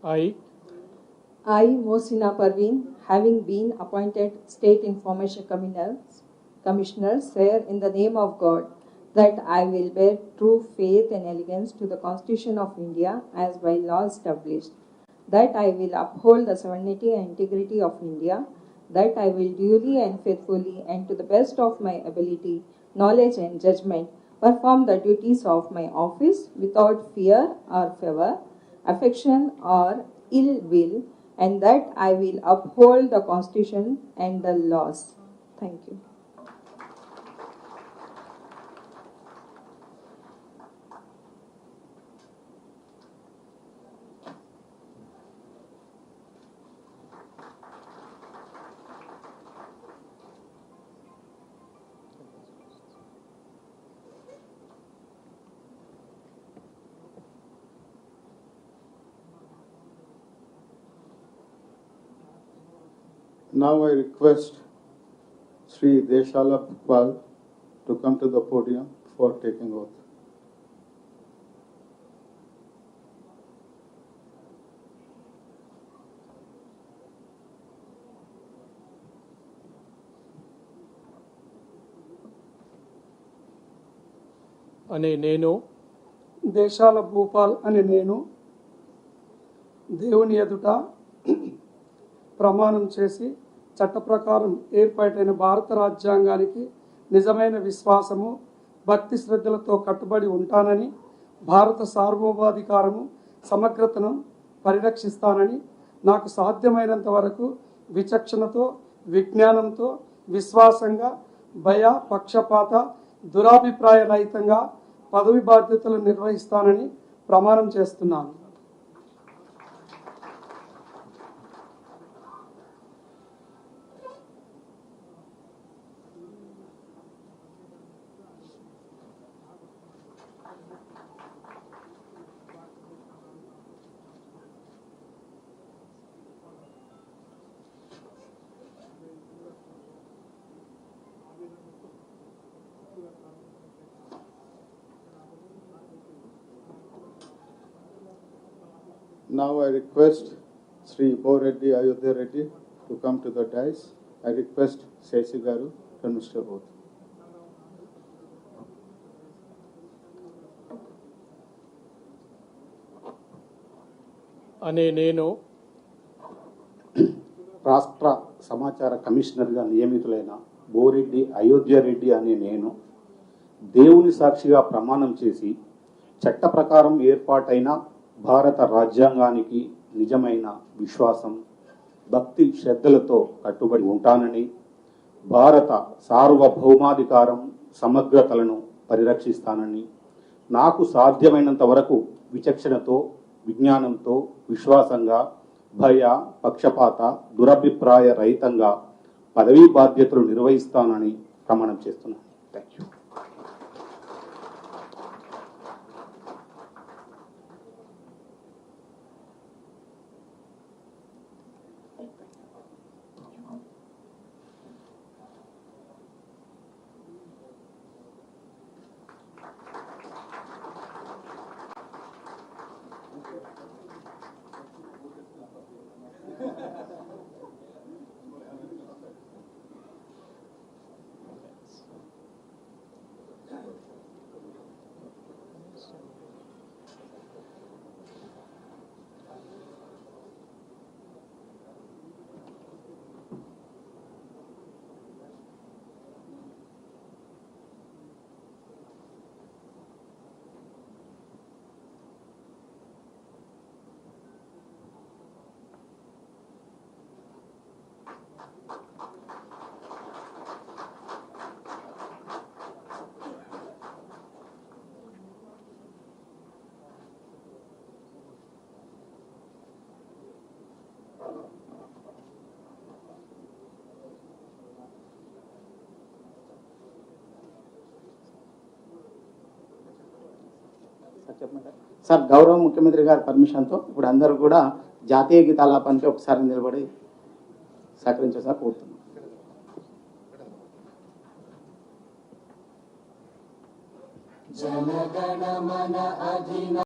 I, I, Mohsina Parveen, having been appointed State Information Commissioner, swear in the name of God that I will bear true faith and allegiance to the Constitution of India as by law established, that I will uphold the sovereignty and integrity of India, that I will duly and faithfully and to the best of my ability, knowledge and judgment perform the duties of my office without fear or favor, affection or ill will, and that I will uphold the Constitution and the laws. Thank you. Now I request Sri Deshala Bhupal to come to the podium for taking oath. అనే నేను దేశాల భూపాల్ అనే నేను దేవుని ఎదుట ప్రమాణం చేసి చట్ట ప్రకారం ఏర్పాటైన భారత రాజ్యాంగానికి నిజమైన విశ్వాసము భక్తి శ్రద్ధలతో కట్టుబడి ఉంటానని, భారత సార్వభౌమాధికారము సమగ్రతను పరిరక్షిస్తానని, నాకు సాధ్యమైనంత వరకు విచక్షణతో విజ్ఞానంతో విశ్వాసంగా భయ పక్షపాత దురాభిప్రాయ రహితంగా పదవి బాధ్యతలు నిర్వహిస్తానని ప్రమాణం చేస్తున్నాను. Now I request Sri Boreddy Ayodhya Reddy to come to the dais. I request Sesi Garu to administer oath. అనే నేను రాష్ట్ర సమాచార కమిషనర్గా నియమితులైన బోరెడ్డి అయోధ్య రెడ్డి అనే నేను దేవుని సాక్షిగా ప్రమాణం చేసి చట్ట ప్రకారం ఏర్పాటైన భారత రాజ్యాంగానికి నిజమైన విశ్వాసం భక్తి శ్రద్ధలతో కట్టుబడి ఉంటానని, భారత సార్వభౌమాధికారం సమగ్రతలను పరిరక్షిస్తానని, నాకు సాధ్యమైనంత వరకు విచక్షణతో విజ్ఞానంతో విశ్వాసంగా భయ పక్షపాత దురభిప్రాయ రహితంగా పదవీ బాధ్యతలు నిర్వహిస్తానని ప్రమాణం చేస్తున్నాను. Thank you. సార్, గౌరవ ముఖ్యమంత్రి గారి పర్మిషన్తో ఇప్పుడు అందరూ కూడా జాతీయ గీతాలాపానికి ఒకసారి నిలబడి సహకరించారు కోరుతున్నాం.